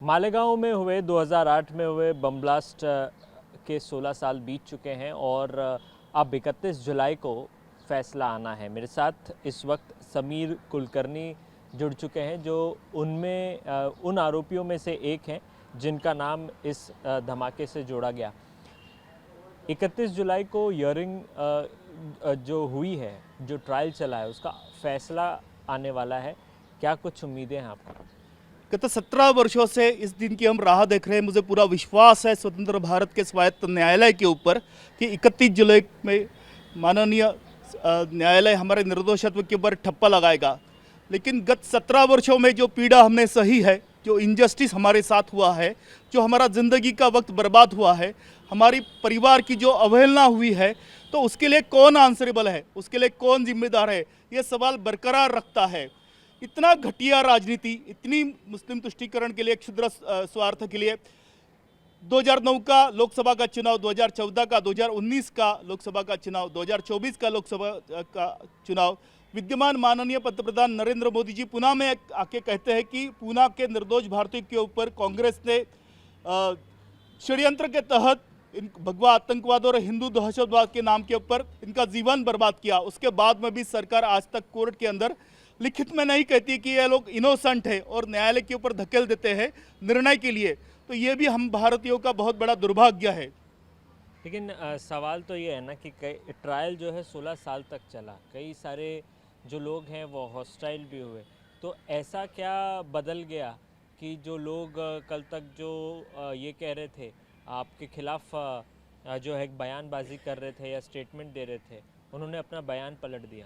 मालेगांव में हुए 2008 में हुए बम ब्लास्ट के 16 साल बीत चुके हैं और अब 31 जुलाई को फैसला आना है। मेरे साथ इस वक्त समीर कुलकर्णी जुड़ चुके हैं जो उन आरोपियों में से एक हैं जिनका नाम इस धमाके से जोड़ा गया। 31 जुलाई को हियरिंग जो हुई है, जो ट्रायल चला है, उसका फैसला आने वाला है। क्या कुछ उम्मीदें हैं आपको? गत 17 वर्षों से इस दिन की हम राह देख रहे हैं। मुझे पूरा विश्वास है स्वतंत्र भारत के स्वायत्त न्यायालय के ऊपर कि 31 जुलाई में माननीय न्यायालय हमारे निर्दोषत्व के ऊपर ठप्पा लगाएगा। लेकिन गत 17 वर्षों में जो पीड़ा हमने सही है, जो इनजस्टिस हमारे साथ हुआ है, जो हमारा ज़िंदगी का वक्त बर्बाद हुआ है, हमारी परिवार की जो अवहेलना हुई है, तो उसके लिए कौन आंसरेबल है, उसके लिए कौन जिम्मेदार है, ये सवाल बरकरार रखता है। इतना घटिया राजनीति, इतनी मुस्लिम तुष्टीकरण के लिए, क्षुद्र स्वार्थ के लिए 2009 का लोकसभा का चुनाव, 2014 का, 2019 का लोकसभा का चुनाव, 2024 का लोकसभा का चुनाव, विद्यमान माननीय पंतप्रधान नरेंद्र मोदी जी पुणे में आके कहते हैं कि पुणे के निर्दोष भारतीयों के ऊपर कांग्रेस ने षड्यंत्र के तहत इन भगवा आतंकवाद और हिंदू दहशतवाद के नाम के ऊपर इनका जीवन बर्बाद किया। उसके बाद में भी सरकार आज तक कोर्ट के अंदर लिखित में नहीं कहती कि ये लोग इनोसेंट है और न्यायालय के ऊपर धकेल देते हैं निर्णय के लिए। तो ये भी हम भारतीयों का बहुत बड़ा दुर्भाग्य है। लेकिन सवाल तो ये है ना कि ट्रायल जो है 16 साल तक चला, कई सारे जो लोग हैं वो हॉस्टाइल भी हुए। तो ऐसा क्या बदल गया कि जो लोग कल तक जो ये कह रहे थे आपके खिलाफ जो है बयानबाजी कर रहे थे या स्टेटमेंट दे रहे थे, उन्होंने अपना बयान पलट दिया?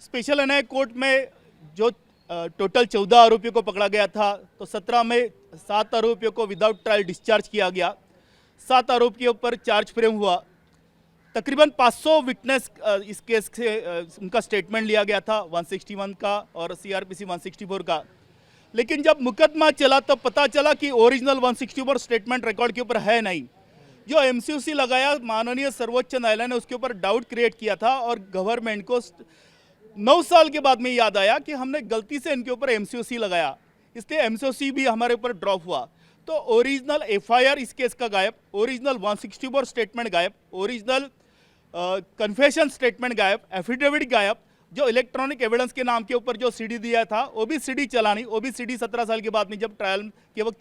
स्पेशल न्याय कोर्ट में जो टोटल 14 आरोपियों को पकड़ा गया था, तो 17 में 7 आरोपियों को विदाउट ट्रायल डिस्चार्ज किया गया। 7 आरोपियों पर चार्ज फ्रेम हुआ। तकरीबन 500 विटनेस इस केस से उनका स्टेटमेंट लिया गया था, 161 का और CRPC 164 का। लेकिन जब मुकदमा चला तो पता चला कि ओरिजिनल 164 स्टेटमेंट रिकॉर्ड के ऊपर है नहीं। जो MCOC लगाया माननीय सर्वोच्च न्यायालय ने, उसके ऊपर डाउट क्रिएट किया था और गवर्नमेंट को 9 साल के बाद में याद आया कि हमने गलती से इनके ऊपर MCOC लगाया, इसलिए MCOC भी हमारे ऊपर ड्रॉप हुआ। तो ओरिजिनल FIR इस केस का गायब, ओरिजिनल 164 स्टेटमेंट गायब, ओरिजिनल कन्फेशन स्टेटमेंट गायब, एफिडेविट गायब। जो इलेक्ट्रॉनिक एविडेंस के नाम के ऊपर जो CD दिया था, वो भी CD चला नहीं। वो भी CD 17 साल के बाद में जब ट्रायल के वक्त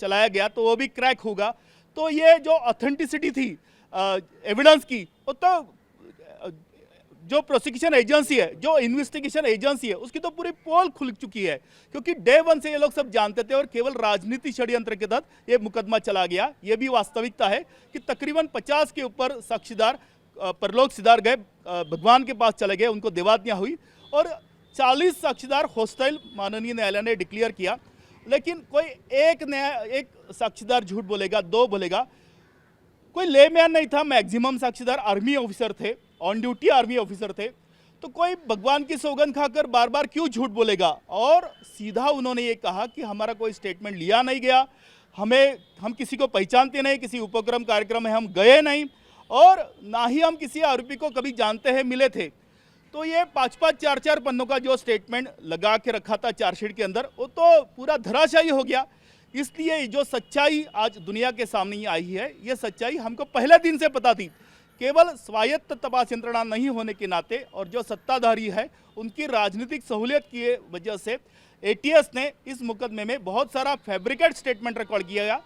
चलाया गया तो वो भी क्रैक होगा। तो ये जो ऑथेंटिसिटी थी एविडेंस की, वो तो जो प्रोसिक्यूशन एजेंसी है, जो इन्वेस्टिगेशन एजेंसी है, उसकी तो पूरी पोल खुल चुकी है। क्योंकि डे 1 से ये लोग सब जानते थे और केवल राजनीति षड्यंत्र के तहत ये मुकदमा चला गया। ये भी वास्तविकता है कि तकरीबन 50 के ऊपर साक्षीदार परलोक सिधार गए, भगवान के पास चले गए, उनको देवाज्ञा हुई और 40 साक्षीदार हॉस्टाइल माननीय न्यायालय ने डिक्लेयर किया। लेकिन कोई एक साक्षीदार झूठ बोलेगा, 2 बोलेगा। कोई लेमैन नहीं था, मैक्सिमम साक्षीदार आर्मी ऑफिसर थे, ऑन ड्यूटी आर्मी ऑफिसर थे। तो कोई भगवान की सौगंध खाकर बार बार क्यों झूठ बोलेगा? और सीधा उन्होंने ये कहा कि हमारा कोई स्टेटमेंट लिया नहीं गया, हम किसी को पहचानते नहीं, किसी उपक्रम कार्यक्रम में हम गए नहीं और ना ही हम किसी आरोपी को कभी जानते हैं, मिले थे। तो ये 5-5, 4-4 पन्नों का जो स्टेटमेंट लगा के रखा था चार्जशीट के अंदर, वो तो पूरा धराशायी हो गया। इसलिए जो सच्चाई आज दुनिया के सामने आई है, ये सच्चाई हमको पहले दिन से पता थी। केवल स्वायत्त तपास यंत्रणा नहीं होने के नाते और जो सत्ताधारी है उनकी राजनीतिक सहूलियत की वजह से ATS ने इस मुकदमे में बहुत सारा फैब्रिकेट स्टेटमेंट रिकॉर्ड किया गया,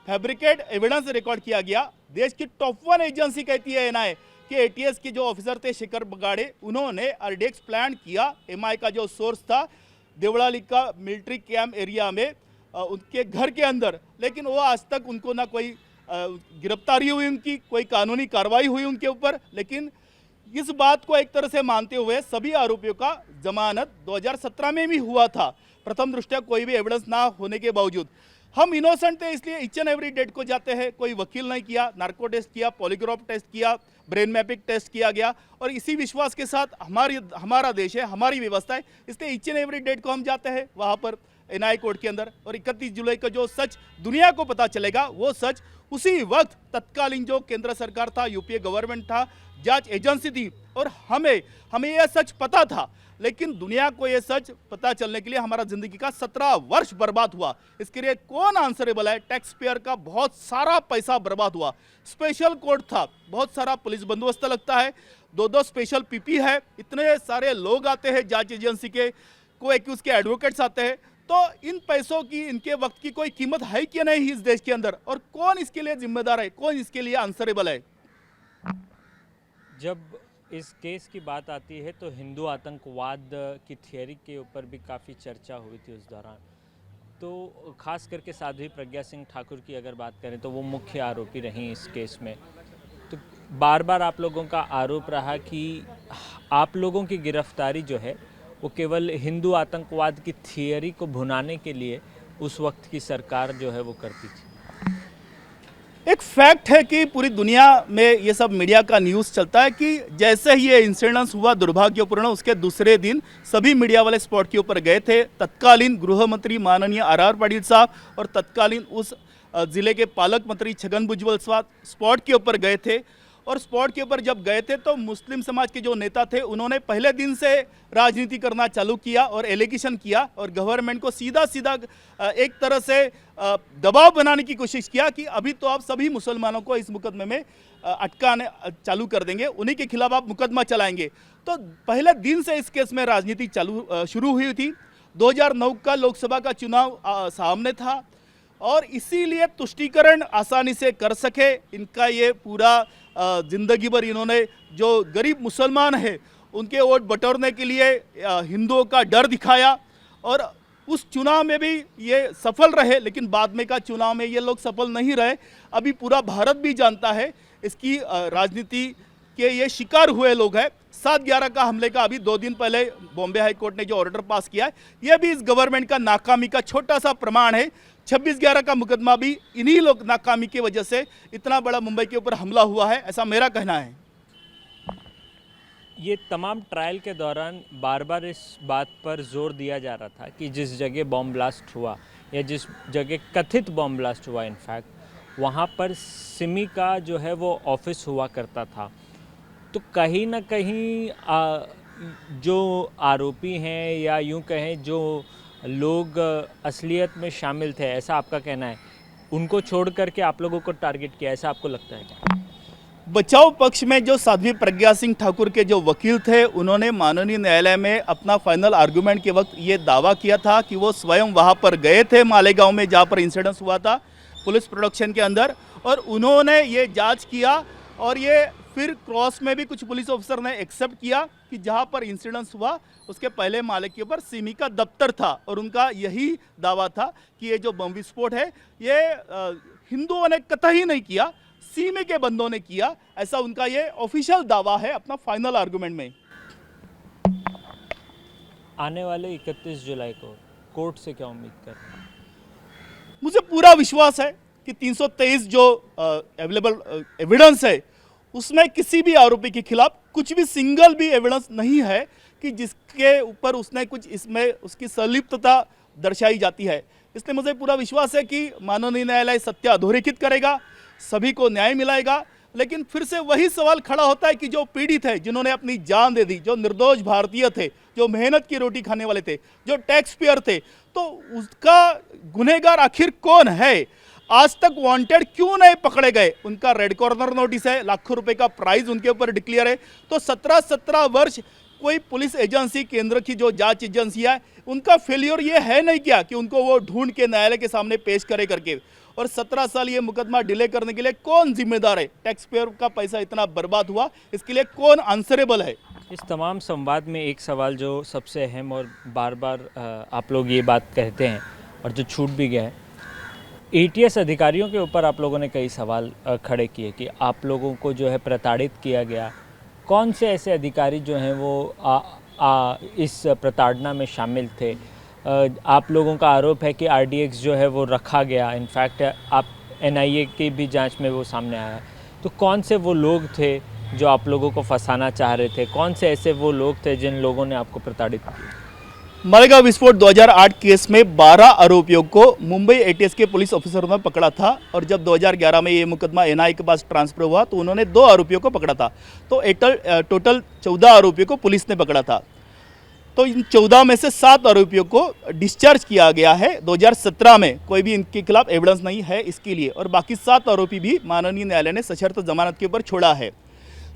फैब्रिकेट एविडेंस रिकॉर्ड किया गया। देश की टॉप 1 एजेंसी कहती है NIA कि ATS के जो ऑफिसर थे शेखर बगाड़े, उन्होंने RDX प्लान किया। MI का जो सोर्स था देवड़ाली का मिलिट्री कैंप एरिया में, उनके घर के अंदर। लेकिन वो आज तक उनको ना कोई गिरफ्तारी हुई, उनकी कोई कानूनी कार्रवाई हुई उनके ऊपर। लेकिन इस बात को एक तरह से मानते हुए सभी आरोपियों का जमानत 2017 में भी हुआ था, प्रथम दृष्टया कोई भी एविडेंस ना होने के बावजूद। हम इनोसेंट थे इसलिए ईच एंड एवरी डेट को जाते हैं, कोई वकील नहीं किया, नार्को टेस्ट किया, पॉलीग्राफ टेस्ट किया, ब्रेन मैपिंग टेस्ट किया गया और इसी विश्वास के साथ हमारा देश है, हमारी व्यवस्था है, इसलिए ईच एंड एवरी डेट को हम जाते हैं वहाँ पर। एनआई कोर्ट के अंदर, और 31 जुलाई को जो सच दुनिया को पता चलेगा वो सच उसी वक्त तत्कालीन जो केंद्र सरकार था, यूपीए गवर्नमेंट था, जांच एजेंसी थी, और हमें यह सच पता था, लेकिन दुनिया को यह सच पता चलने के लिए हमारा जिंदगी का 17 वर्ष बर्बाद हुआ। इसके लिए कौन आंसरेबल है? टैक्स पेयर का बहुत सारा पैसा बर्बाद हुआ। स्पेशल कोर्ट था, बहुत सारा पुलिस बंदोबस्त लगता है, 2-2 स्पेशल पीपी है, इतने सारे लोग आते हैं, जांच एजेंसी के को एक्यूज के एडवोकेट्स आते हैं, तो इन पैसों की, इनके वक्त की कोई कीमत है कि नहीं इस देश के अंदर? और कौन इसके लिए जिम्मेदार है, कौन इसके लिए आंसरेबल है? जब इस केस की बात आती है तो हिंदू आतंकवाद की थियरी के ऊपर भी काफ़ी चर्चा हुई थी उस दौरान। तो खास करके साध्वी प्रज्ञा सिंह ठाकुर की अगर बात करें तो वो मुख्य आरोपी रहीं इस केस में। तो बार बार आप लोगों का आरोप रहा कि आप लोगों की गिरफ्तारी जो है वो केवल हिंदू आतंकवाद की थियरी को भुनाने के लिए उस वक्त की सरकार जो है वो करती थी। एक फैक्ट है कि पूरी दुनिया में ये सब मीडिया का न्यूज़ चलता है कि जैसे ही ये इंसिडेंस हुआ दुर्भाग्यपूर्ण, उसके दूसरे दिन सभी मीडिया वाले स्पॉट के ऊपर गए थे। तत्कालीन गृह मंत्री माननीय आर पाटिल साहब और तत्कालीन उस जिले के पालक मंत्री छगन भुजबल स्पॉट के ऊपर गए थे, और स्पॉट के ऊपर जब गए थे तो मुस्लिम समाज के जो नेता थे उन्होंने पहले दिन से राजनीति करना चालू किया और एलिगेशन किया, और गवर्नमेंट को सीधा सीधा एक तरह से दबाव बनाने की कोशिश किया कि अभी तो आप सभी मुसलमानों को इस मुकदमे में अटकाने चालू कर देंगे, उन्हीं के खिलाफ आप मुकदमा चलाएंगे। तो पहले दिन से इस केस में राजनीति शुरू हुई थी। 2009 का लोकसभा का चुनाव सामने था, और इसीलिए तुष्टीकरण आसानी से कर सके, इनका ये पूरा जिंदगी भर इन्होंने जो गरीब मुसलमान है उनके वोट बटोरने के लिए हिंदुओं का डर दिखाया, और उस चुनाव में भी ये सफल रहे, लेकिन बाद में का चुनाव में ये लोग सफल नहीं रहे। अभी पूरा भारत भी जानता है इसकी राजनीति के ये शिकार हुए लोग हैं। 7/11 का हमले का अभी 2 दिन पहले बॉम्बे हाई कोर्ट ने जो ऑर्डर पास किया है, यह भी इस गवर्नमेंट का नाकामी का छोटा सा प्रमाण है। 26/11 का मुकदमा भी इन्हीं लोग नाकामी की वजह से इतना बड़ा मुंबई के ऊपर हमला हुआ है, ऐसा मेरा कहना है। ये तमाम ट्रायल के दौरान बार बार इस बात पर जोर दिया जा रहा था कि जिस जगह बॉम्ब ब्लास्ट हुआ या जिस जगह कथित बॉम्ब ब्लास्ट हुआ, इनफैक्ट वहाँ पर सिमी का जो है वो ऑफिस हुआ करता था। तो कहीं ना कहीं जो आरोपी हैं या यूं कहें जो लोग असलियत में शामिल थे, ऐसा आपका कहना है, उनको छोड़ करके आप लोगों को टारगेट किया, ऐसा आपको लगता है क्या? बचाव पक्ष में जो साध्वी प्रज्ञा सिंह ठाकुर के जो वकील थे, उन्होंने माननीय न्यायालय में अपना फाइनल आर्गुमेंट के वक्त ये दावा किया था कि वो स्वयं वहाँ पर गए थे मालेगांव में जहाँ पर इंसिडेंस हुआ था पुलिस प्रोडक्शन के अंदर, और उन्होंने ये जांच किया, और ये फिर क्रॉस में भी कुछ पुलिस ऑफिसर ने एक्सेप्ट किया कि जहाँ पर इंसिडेंस हुआ उसके पहले माले के ऊपर सिमी का दफ्तर था, और उनका यही दावा था कि ये जो बम विस्फोट है ये हिंदुओं ने कतई नहीं किया, सीमे के बंदों ने किया, ऐसा उनका ये ऑफिशियल दावा है अपना फाइनल आर्गुमेंट में। आने वाले 31 जुलाई को कोर्ट से क्या उम्मीद कर रहे हैं? मुझे पूरा विश्वास है कि 323 जो अवेलेबल एविडेंस है उसमें किसी भी आरोपी के खिलाफ कुछ भी सिंगल भी एविडेंस नहीं है कि जिसके ऊपर उसने कुछ इसमें उसकी संलिप्तता दर्शाई जाती है। इसलिए मुझे पूरा विश्वास है कि माननीय न्यायालय सत्य अधोरेखित करेगा, सभी को न्याय मिलाएगा। लेकिन फिर से वही सवाल खड़ा होता है कि जो पीड़ित है, जिन्होंने अपनी जान दे दी, जो निर्दोष भारतीय थे, जो मेहनत की रोटी खाने वाले थे, जो टैक्स पेयर थे, तो उसका गुनहगार आखिर कौन है? आज तक वांटेड क्यों नहीं पकड़े गए? उनका रेड कॉर्नर नोटिस है, लाखों रुपए का प्राइज उनके ऊपर डिक्लेयर है। तो 17 वर्ष कोई पुलिस एजेंसी, केंद्र की जो जांच एजेंसी है, उनका फेलियर ये है नहीं क्या कि उनको वो ढूंढ के न्यायालय के सामने पेश करे करके? और 17 साल ये मुकदमा डिले करने के लिए कौन जिम्मेदार है? टैक्स पेयर का पैसा इतना बर्बाद हुआ, इसके लिए कौन आंसरेबल है? इस तमाम संवाद में एक सवाल जो सबसे अहम और बार बार आप लोग ये बात कहते हैं और जो छूट भी गया है, एटीएस अधिकारियों के ऊपर आप लोगों ने कई सवाल खड़े किए कि आप लोगों को जो है प्रताड़ित किया गया। कौन से ऐसे अधिकारी जो हैं वो इस प्रताड़ना में शामिल थे? आप लोगों का आरोप है कि आरडीएक्स जो है वो रखा गया, इनफैक्ट आप एनआईए की भी जांच में वो सामने आया। तो कौन से वो लोग थे जो आप लोगों को फंसाना चाह रहे थे? कौन से ऐसे वो लोग थे जिन लोगों ने आपको प्रताड़ित किया? मालेगांव विस्फोट 2008 केस में 12 आरोपियों को मुंबई एटीएस के पुलिस ऑफिसरों ने पकड़ा था और जब 2011 में ये मुकदमा एनआईए के पास ट्रांसफर हुआ तो उन्होंने 2 आरोपियों को पकड़ा था। तो टोटल 14 आरोपियों को पुलिस ने पकड़ा था। तो इन 14 में से 7 आरोपियों को डिस्चार्ज किया गया है 2017 में, कोई भी इनके खिलाफ एविडेंस नहीं है इसके लिए, और बाकी 7 आरोपी भी माननीय न्यायालय ने सशर्त जमानत के ऊपर छोड़ा है।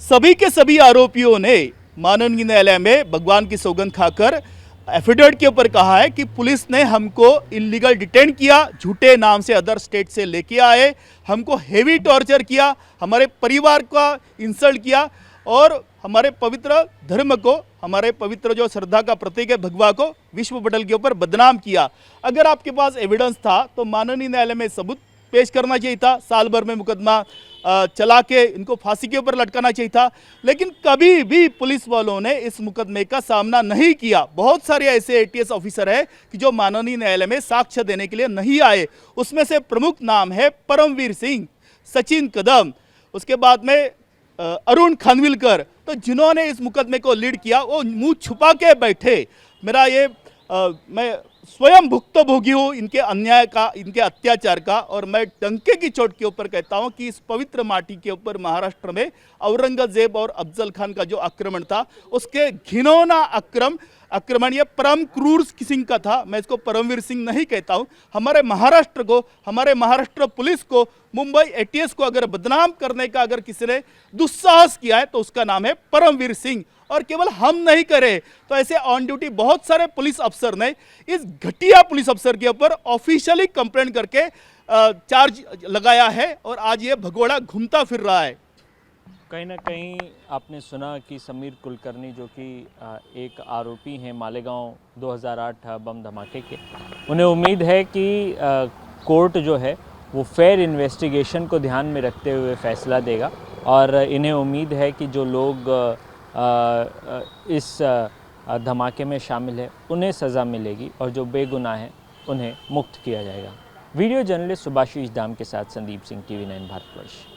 सभी के सभी आरोपियों ने माननीय न्यायालय में भगवान की सौगंध खाकर एफिडेविट के ऊपर कहा है कि पुलिस ने हमको इलीगल डिटेन किया, झूठे नाम से अदर स्टेट से लेके आए, हमको हेवी टॉर्चर किया, हमारे परिवार का इंसल्ट किया और हमारे पवित्र धर्म को, हमारे पवित्र जो श्रद्धा का प्रतीक है भगवा को विश्व पटल के ऊपर बदनाम किया। अगर आपके पास एविडेंस था तो माननीय न्यायालय में सबूत पेश करना चाहिए था, साल भर में मुकदमा चला के इनको फांसी के ऊपर लटकाना चाहिए था, लेकिन कभी भी पुलिस वालों ने इस मुकदमे का सामना नहीं किया। बहुत सारे ऐसे एटीएस ऑफिसर हैं कि जो माननीय न्यायालय में साक्ष्य देने के लिए नहीं आए। उसमें से प्रमुख नाम है परमवीर सिंह, सचिन कदम, उसके बाद में अरुण खानविलकर। तो जिन्होंने इस मुकदमे को लीड किया वो मुंह छुपा के बैठे। मेरा ये मैं स्वयं भुक्तभोगी हूँ इनके अन्याय का, इनके अत्याचार का, और मैं डंके की चोट के ऊपर कहता हूँ कि इस पवित्र माटी के ऊपर महाराष्ट्र में औरंगजेब और अफजल खान का जो आक्रमण था उसके घिनौना आक्रमण ये परम क्रूर सिंह का था। मैं इसको परमवीर सिंह नहीं कहता हूँ। हमारे महाराष्ट्र को, हमारे महाराष्ट्र पुलिस को, मुंबई एटीएस को अगर बदनाम करने का अगर किसी ने दुस्साहस किया है तो उसका नाम है परमवीर सिंह। और केवल हम नहीं करें तो ऐसे ऑन ड्यूटी बहुत सारे पुलिस अफसर ने इस घटिया पुलिस अफसर के ऊपर ऑफिशियली कंप्लेंट करके चार्ज लगाया है और आज ये भगोड़ा घूमता फिर रहा है। कहीं ना कहीं आपने सुना कि समीर कुलकर्णी जो कि एक आरोपी हैं मालेगांव 2008 बम धमाके के, उन्हें उम्मीद है कि कोर्ट जो है वो फेयर इन्वेस्टिगेशन को ध्यान में रखते हुए फैसला देगा और इन्हें उम्मीद है कि जो लोग इस धमाके में शामिल है उन्हें सज़ा मिलेगी और जो बेगुनाह हैं उन्हें मुक्त किया जाएगा। वीडियो जर्नलिस्ट सुभाषीष दाम के साथ संदीप सिंह, TV9 भारतवर्ष।